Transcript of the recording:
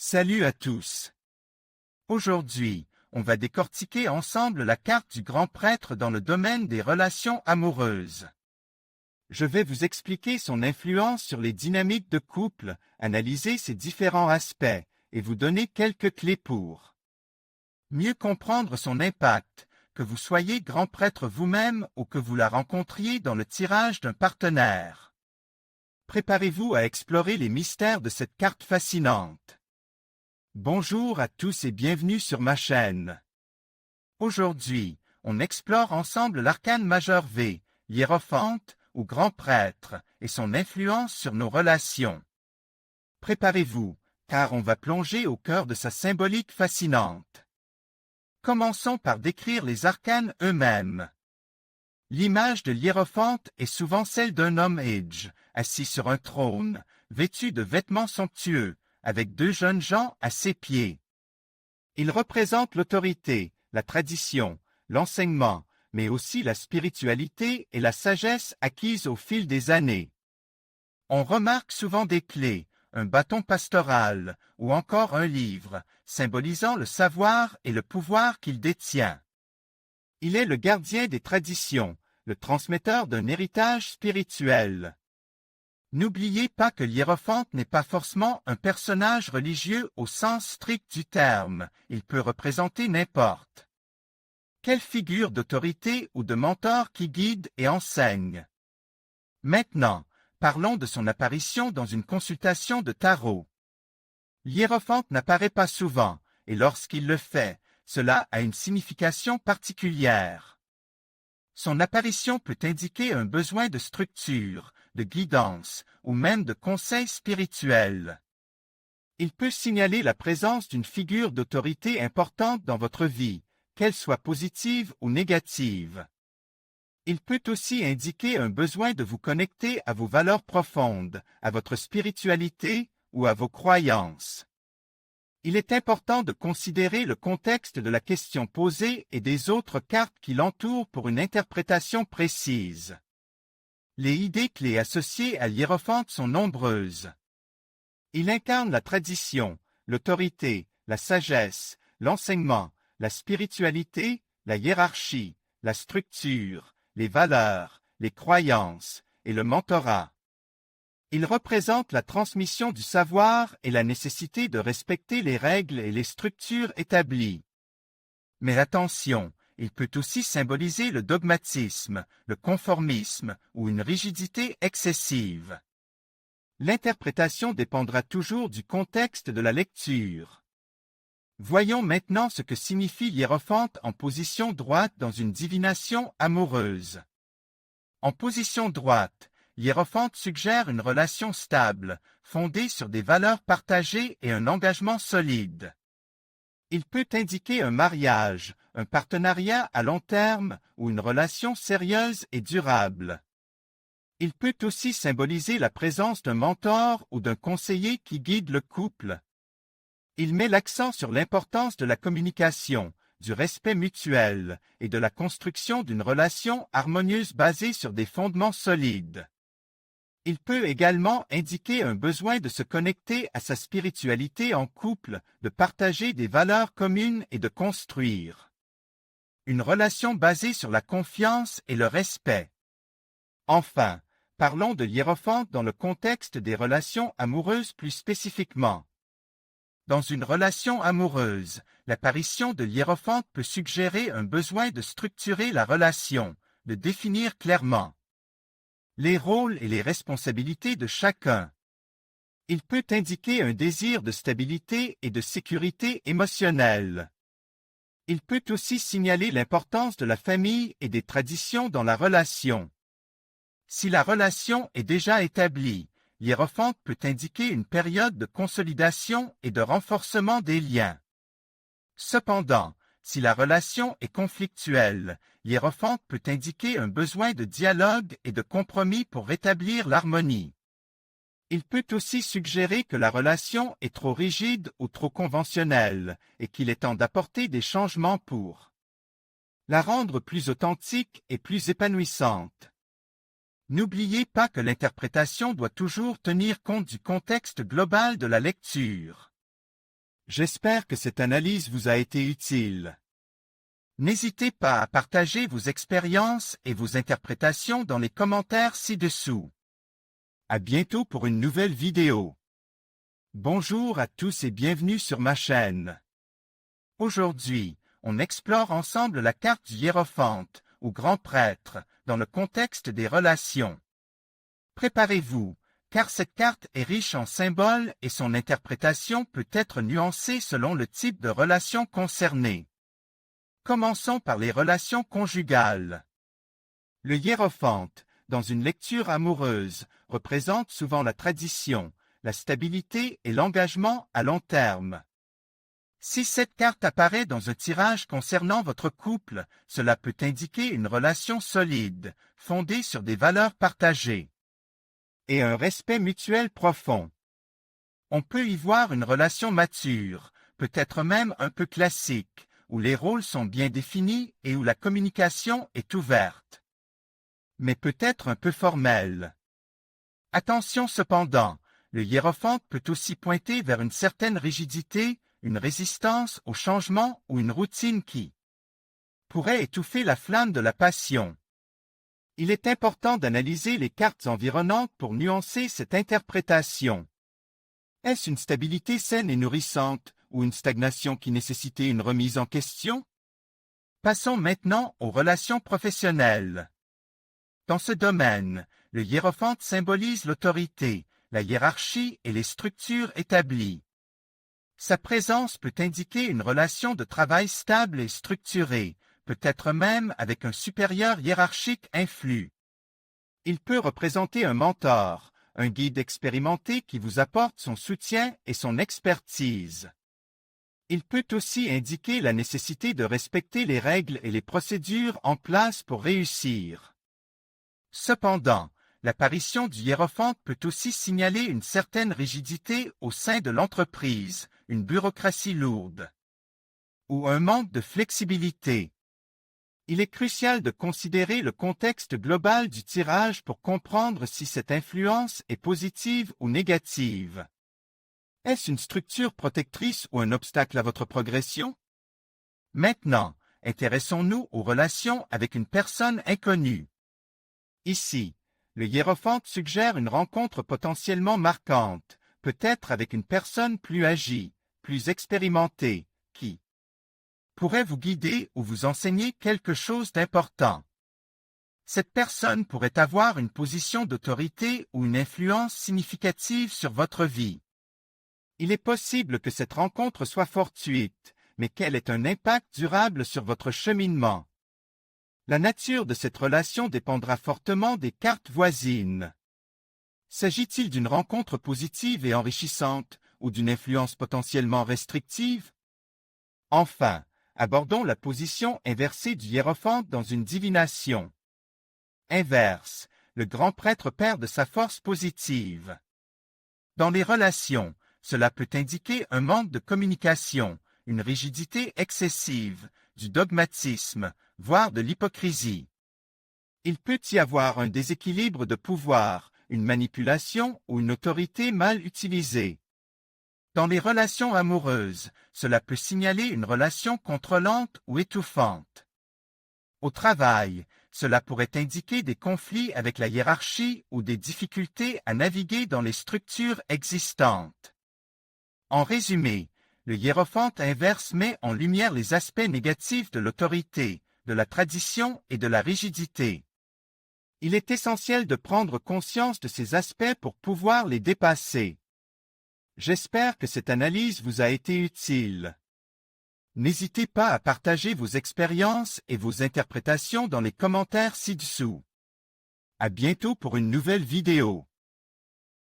Salut à tous. Aujourd'hui, on va décortiquer ensemble la carte du grand prêtre dans le domaine des relations amoureuses. Je vais vous expliquer son influence sur les dynamiques de couple, analyser ses différents aspects et vous donner quelques clés pour mieux comprendre son impact, que vous soyez grand prêtre vous-même ou que vous la rencontriez dans le tirage d'un partenaire. Préparez-vous à explorer les mystères de cette carte fascinante. Bonjour à tous et bienvenue sur ma chaîne. Aujourd'hui, on explore ensemble l'arcane majeur V, hiérophante ou grand prêtre, et son influence sur nos relations. Préparez-vous, car on va plonger au cœur de sa symbolique fascinante. Commençons par décrire les arcanes eux-mêmes. L'image de l'hiérophante est souvent celle d'un homme âgé, assis sur un trône, vêtu de vêtements somptueux, avec deux jeunes gens à ses pieds. Il représente l'autorité, la tradition, l'enseignement, mais aussi la spiritualité et la sagesse acquises au fil des années. On remarque souvent des clés, un bâton pastoral ou encore un livre, symbolisant le savoir et le pouvoir qu'il détient. Il est le gardien des traditions, le transmetteur d'un héritage spirituel. N'oubliez pas que l'hiérophante n'est pas forcément un personnage religieux au sens strict du terme, il peut représenter n'importe quelle figure d'autorité ou de mentor qui guide et enseigne. Maintenant, parlons de son apparition dans une consultation de tarot. L'hiérophante n'apparaît pas souvent, et lorsqu'il le fait, cela a une signification particulière. Son apparition peut indiquer un besoin de structure, de guidance ou même de conseil spirituel. Il peut signaler la présence d'une figure d'autorité importante dans votre vie, qu'elle soit positive ou négative. Il peut aussi indiquer un besoin de vous connecter à vos valeurs profondes, à votre spiritualité ou à vos croyances. Il est important de considérer le contexte de la question posée et des autres cartes qui l'entourent pour une interprétation précise. Les idées clés associées à l'hiérophante sont nombreuses. Il incarne la tradition, l'autorité, la sagesse, l'enseignement, la spiritualité, la hiérarchie, la structure, les valeurs, les croyances et le mentorat. Il représente la transmission du savoir et la nécessité de respecter les règles et les structures établies. Mais attention, il peut aussi symboliser le dogmatisme, le conformisme ou une rigidité excessive. L'interprétation dépendra toujours du contexte de la lecture. Voyons maintenant ce que signifie l'hiérophante en position droite dans une divination amoureuse. En position droite, l'hiérophante suggère une relation stable, fondée sur des valeurs partagées et un engagement solide. Il peut indiquer un mariage, un partenariat à long terme ou une relation sérieuse et durable. Il peut aussi symboliser la présence d'un mentor ou d'un conseiller qui guide le couple. Il met l'accent sur l'importance de la communication, du respect mutuel et de la construction d'une relation harmonieuse basée sur des fondements solides. Il peut également indiquer un besoin de se connecter à sa spiritualité en couple, de partager des valeurs communes et de construire une relation basée sur la confiance et le respect. Enfin, parlons de l'hiérophante dans le contexte des relations amoureuses plus spécifiquement. Dans une relation amoureuse, l'apparition de l'hiérophante peut suggérer un besoin de structurer la relation, de définir clairement les rôles et les responsabilités de chacun. Il peut indiquer un désir de stabilité et de sécurité émotionnelle. Il peut aussi signaler l'importance de la famille et des traditions dans la relation. Si la relation est déjà établie, l'hiérophante peut indiquer une période de consolidation et de renforcement des liens. Cependant, si la relation est conflictuelle, l'hiérophante peut indiquer un besoin de dialogue et de compromis pour rétablir l'harmonie. Il peut aussi suggérer que la relation est trop rigide ou trop conventionnelle et qu'il est temps d'apporter des changements pour la rendre plus authentique et plus épanouissante. N'oubliez pas que l'interprétation doit toujours tenir compte du contexte global de la lecture. J'espère que cette analyse vous a été utile. N'hésitez pas à partager vos expériences et vos interprétations dans les commentaires ci-dessous. À bientôt pour une nouvelle vidéo. Bonjour à tous et bienvenue sur ma chaîne. Aujourd'hui, on explore ensemble la carte du hiérophante, ou grand prêtre, dans le contexte des relations. Préparez-vous, car cette carte est riche en symboles et son interprétation peut être nuancée selon le type de relation concernée. Commençons par les relations conjugales. Le hiérophante, dans une lecture amoureuse, représente souvent la tradition, la stabilité et l'engagement à long terme. Si cette carte apparaît dans un tirage concernant votre couple, cela peut indiquer une relation solide, fondée sur des valeurs partagées et un respect mutuel profond. On peut y voir une relation mature, peut-être même un peu classique, où les rôles sont bien définis et où la communication est ouverte. Mais peut-être un peu formelle. Attention cependant, le hiérophante peut aussi pointer vers une certaine rigidité, une résistance au changement ou une routine qui pourrait étouffer la flamme de la passion. Il est important d'analyser les cartes environnantes pour nuancer cette interprétation. Est-ce une stabilité saine et nourrissante ou une stagnation qui nécessitait une remise en question? Passons maintenant aux relations professionnelles. Dans ce domaine, le hiérophante symbolise l'autorité, la hiérarchie et les structures établies. Sa présence peut indiquer une relation de travail stable et structurée, peut-être même avec un supérieur hiérarchique influent. Il peut représenter un mentor, un guide expérimenté qui vous apporte son soutien et son expertise. Il peut aussi indiquer la nécessité de respecter les règles et les procédures en place pour réussir. Cependant, l'apparition du hiérophante peut aussi signaler une certaine rigidité au sein de l'entreprise, une bureaucratie lourde ou un manque de flexibilité. Il est crucial de considérer le contexte global du tirage pour comprendre si cette influence est positive ou négative. Est-ce une structure protectrice ou un obstacle à votre progression? Maintenant, intéressons-nous aux relations avec une personne inconnue. Ici, le hiérophante suggère une rencontre potentiellement marquante, peut-être avec une personne plus âgée, plus expérimentée, qui pourrait vous guider ou vous enseigner quelque chose d'important. Cette personne pourrait avoir une position d'autorité ou une influence significative sur votre vie. Il est possible que cette rencontre soit fortuite, mais qu'elle ait un impact durable sur votre cheminement. La nature de cette relation dépendra fortement des cartes voisines. S'agit-il d'une rencontre positive et enrichissante ou d'une influence potentiellement restrictive? Enfin, abordons la position inversée du hiérophante dans une divination. Inverse, le grand prêtre perd sa force positive. Dans les relations, cela peut indiquer un manque de communication, une rigidité excessive, du dogmatisme, voire de l'hypocrisie. Il peut y avoir un déséquilibre de pouvoir, une manipulation ou une autorité mal utilisée. Dans les relations amoureuses, cela peut signaler une relation contrôlante ou étouffante. Au travail, cela pourrait indiquer des conflits avec la hiérarchie ou des difficultés à naviguer dans les structures existantes. En résumé, le hiérophante inverse met en lumière les aspects négatifs de l'autorité, de la tradition et de la rigidité. Il est essentiel de prendre conscience de ces aspects pour pouvoir les dépasser. J'espère que cette analyse vous a été utile. N'hésitez pas à partager vos expériences et vos interprétations dans les commentaires ci-dessous. À bientôt pour une nouvelle vidéo.